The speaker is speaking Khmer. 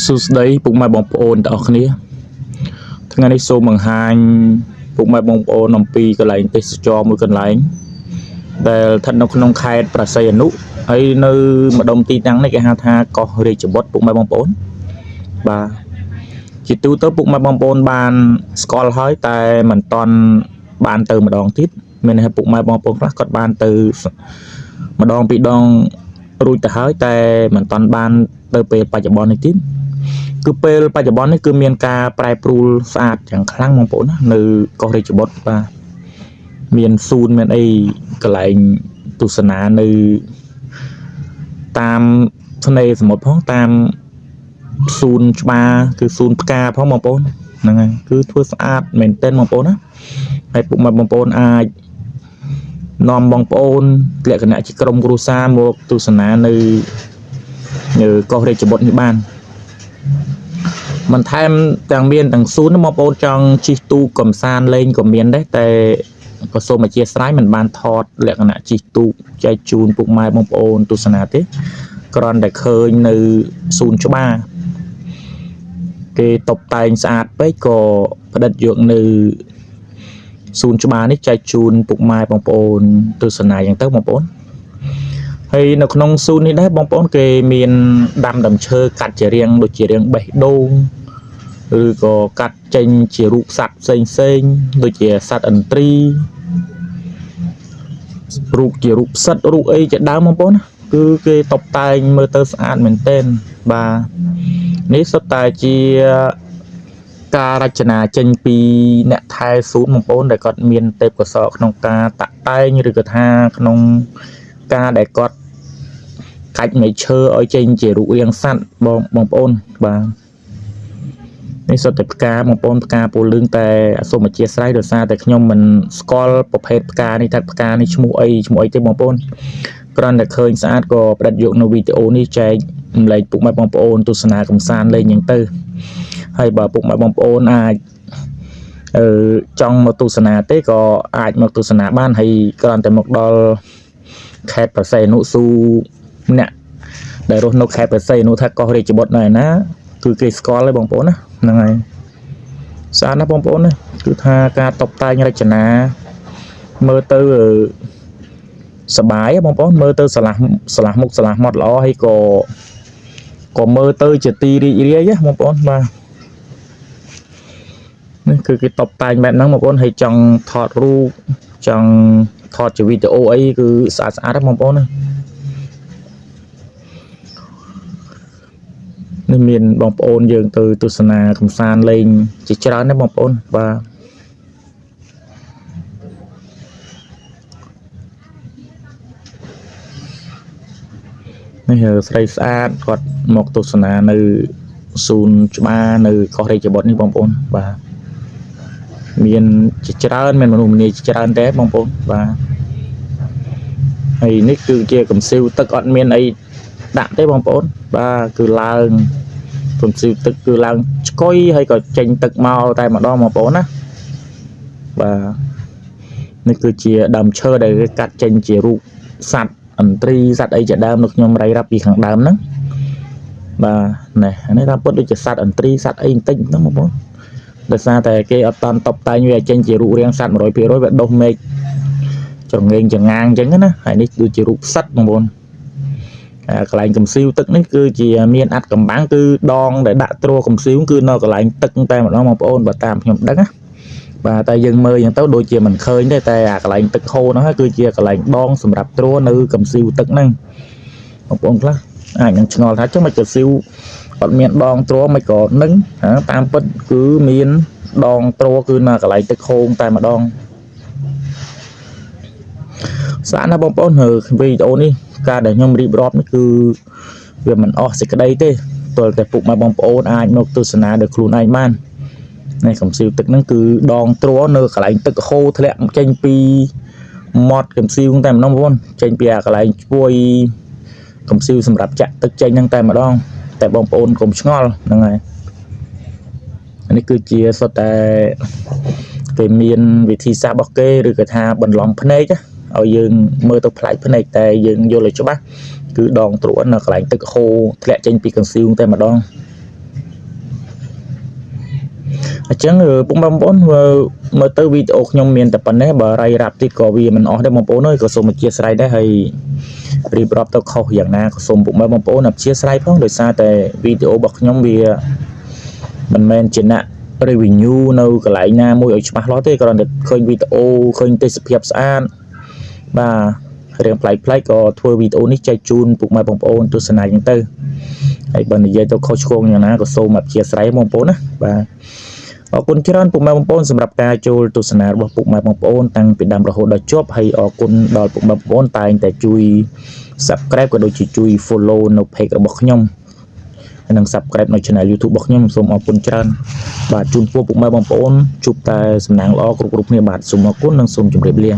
Susday ពុកម៉ែបងប្អូនទាំងអស់គ្នាថ្ងៃនេះសូមបង្ហាញពុកម៉ែបងប្អូនអំពីកន្លែងទេសចរមួយកន្លែងដែលស្ថិតនៅក្នុងខេត្តប្រស័យអនុហើយនៅម្ដុំទីតាំងនេះគេហៅថាកោះរាជបុត្រពុកម៉ែបងប្អូនបាទជាទូទៅពុកម៉ែបងប្អូនបានស្គាល់ហើយតែមិនទាន់បានទៅម្ដងទៀតមានន័យថាពុកម៉ែបងប្អូនខ្លះគាត់បានទៅម្ដងពីរដងរួចទៅហើយតែមិនទាន់បានទៅពេលបច្ចុប្បន្ននេះទៀតគឺពេលបច្ចុប្បន្ននេះគឺមានការប្រែប្រួលស្អាតយ៉ាងខ្លាំងបងប្អូនណានៅកោះរាជបុត្របាទមានសួនមានអីកន្លែងទស្សនានៅតាមឆ្នេរសមុទ្រផងតាមសួនច្បារគឺសួនផ្កាផងបងប្អូនហ្នឹងហើយគឺធ្វើស្អាតមែនទែនបងប្អូនណាហើយពុកម៉ែបងប្អូនអាចនាំបងប្អូនលក្ខណៈជាក្រុមគ្រួសារមកទស្សនានៅកោះរាជបុត្រនេះបានមិនថែមទាំងមានទាំងសួនបងប្អូនចង់ជិះទូកកំសាន្តលេងក៏មានដែរតែក៏សូមអធិស្ឋានមិនបានថតលក្ខណៈជិះទូកចែកជូនពុកម៉ែបងប្អូនទស្សនាទេគ្រាន់តែឃើញនៅសួនច្បារគេតុបតែងស្អាតពេកក៏ផ្ដិតយកនៅសួនច្បារនេះចែកជូនពុកម៉ែបងប្អូនទស្សនាយ៉ាងទៅបងប្អូនហើយនៅក្នុងសួននេះដែរបងប្អូនគេមានដាំដើមឈើកាត់ជារាងដូចជារាងបេះដូងឬក៏កាត់ចេញជារូបសត្វផ្សេងដូចជាសត្វឥន្ទ្រីរូបជារូបផ្សិតរូបអីជាដើមបងប្អូនគឺគេតុបតែងមើលទៅស្អាតមែនទែនបាទនេះសុទ្ធតែជាការរចនាចេញពីអ្នកថែសួនបងប្អូនដែលគាត់មានទេពកោសល្យក្នុងការតាក់តែងឬក៏ថាក្នុងការដែលគាត់កាច់មែកឈើឲ្យចេញជារូបរាងសត្វបងប្អូនបាទនេះសុទ្ធតែផ្កាបងប្អូនផ្កាពូលឿងតែសូមអធិស្ឋានដោយសារតែខ្ញុំមិនស្គាល់ប្រភេទផ្កានេះថាផ្កានេះឈ្មោះអីទេបងប្អូនគ្រាន់តែឃើញស្អាតក៏ផ្ដិតយកនៅវីដេអូនេះចែករំលែកពុកម៉ែបងប្អូនទស្សនាកំសាន្តលេងយ៉ាងទៅហើយបើពុកម៉ែបងប្អូនអាចចង់មកទស្សនាទេក៏អាចមកទស្សនាបានហើយគ្រាន់តែមកដល់ខេត្តប្រស័យអនុស៊ូម្នាក់ដែលរស់នៅខេត្តប្រស័យអនុថាកោះរាជបុត្រនៅឯណាគឺគេស្គាល់ហើយបងប្អូនណាហ្នឹងហើយស្អាតណាស់បងប្អូនណាគឺថាការតុបតែងរចនាមើលទៅសប្បាយបងប្អូនមើលទៅស្រឡះមុខស្រឡះមាត់ល្អហើយក៏មើលទៅជាទីរីករាយបងប្អូនបាទនេះគឺគេតុបតែងបែបហ្នឹងបងប្អូនហើយចង់ថតរូបចង់ថតជាវីដេអូអីគឺស្អាតណាស់បងប្អូនណានេះមានបងប្អូនយើងទៅទស្សនាកំសាន្តលេងជាច្រើនណាបងប្អូនបាទនេះស្រីស្អាតគាត់មកទស្សនានៅសួនច្បារនៅកោះរាជបុត្រនេះបងប្អូនបាទមានជាច្រើនមានមនុស្សម្នាជាច្រើនដែរបងប្អូនបាទហើយនេះគឺជាកំសៀវទឹកអត់មានអីដាក់ទេបងប្អូនបាទគឺឡើងកំសៀវទឹកគឺឡើងឆ្កុយហើយក៏ចេញទឹកមកតែម្ដងបងប្អូនណាបាទនេះគឺជាដើមឈើដែលគេកាត់ចេញជារូបសត្វឥន្ទ្រីសត្វអីជាដើមនៅខ្ញុំរាយរាប់ពីខាងដើមហ្នឹងបាទនេះតាមពុតដូចជាសត្វឥន្ទ្រីសត្វអីបន្តិចហ្នឹងបងប្អូនដោយសារតែគេអត់តាន់តុបតែងវាចេញជារូបរាងសត្វ 100% វាដុសមេឃចងេងចងាងអញ្ចឹងណាហើយនេះដូចជារូបសត្វបងប្អូនកន្លែងកំសៀវទឹកនេះគឺជាមានអត្តកំបាំងគឺដងដែលដាក់ទ្រកំសៀវគឺនៅកន្លែងទឹកតែម្ដងបងប្អូនបើតាមខ្ញុំដឹងណាបាទតែយើងមើលយ៉ាងទៅដូចជាមិនឃើញទេតែអាកន្លែងទឹកហូរហ្នឹងគឺជាកន្លែងដងសម្រាប់ទ្រនៅកំសៀវទឹកហ្នឹងបងប្អូនខ្លះអាចនឹងឆ្ងល់ថាចុះមិនកំសៀវអត់មានដងទ្រមិនក៏នឹងតាមពិតគឺមានដងទ្រគឺនៅកន្លែងទឹកហូរតែម្ដងស្អាតណាស់បងប្អូនវីដេអូនេះការដែលខ្ញុំរៀបរាប់នេះគឺវាមិនអស់សេចក្តីទេទល់តែពុកម៉ែបងប្អូនអាចមកទស្សនាដោយខ្លួនឯងបាននេះកំសៀវទឹកហ្នឹងគឺដងទ្រនៅកន្លែងទឹកហូរធ្លាក់ចេញពីមាត់កំសៀវតែម្ដងបងប្អូនចេញពីអាកន្លែងឈ្ួយកំសៀវសម្រាប់ចាក់ទឹកចេញហ្នឹងតែម្ដងតែបងប្អូនកុំឆ្ងល់ហ្នឹងហើយនេះគឺជាសុទ្ធតែគេមានវិធីសាស្ត្ររបស់គេឬក៏ថាបន្លំភ្នែកឲ្យយើងមើលទៅប្លែកភ្នែកតែយើងយល់ឲ្យច្បាស់គឺដងទ្រនៅកន្លែងទឹកហូរធ្លាក់ចេញពីកង្សៀវតែម្ដង អញ្ចឹងពុកម៉ែបងប្អូនមើលទៅវីដេអូខ្ញុំមានតែប៉ុណ្ណេះបើរាយរាប់ទៀតក៏វាមិនអស់ដែរបងប្អូនអើយក៏សូមអធិស្ឋានដែរហើយរៀបរាប់ទៅខុសយ៉ាងណាក៏សូមពុកម៉ែបងប្អូនអធិស្ឋានផងដោយសារតែវីដេអូរបស់ខ្ញុំវាមិនមែនជាអ្នក review នៅកន្លែងណាមួយឲ្យច្បាស់លាស់ទេគ្រាន់តែឃើញវីដេអូឃើញទេសភាពស្អាតបាទរឿងប្លែកៗក៏ធ្វើវីដេអូនេះចែកជូនពុកម៉ែបងប្អូនទស្សនាយ៉ាងទៅហើយបើនិយាយទៅខុសឆ្គងយ៉ាងណាក៏សូមអធិស្ឋានបងប្អូនណាបាទអរគុណច្រើនពុកម៉ែបងប្អូនសម្រាប់ការចូលទស្សនារបស់ពុកម៉ែបងប្អូនតាំងពីដើមរហូតដល់ចប់ហើយអរគុណដល់ពុកម៉ែបងប្អូនតែងតែជួយ Subscribe ក៏ដូចជាជួយ Follow នៅ Page របស់ខ្ញុំនិង Subscribe នៅ Channel YouTube របស់ខ្ញុំសូមអរគុណច្រើនបាទជូនពរពុកម៉ែបងប្អូនជួបតែសំណាងល្អគ្រប់គ្នាបាទសូមអរគុណនិងសូមជម្រាបលា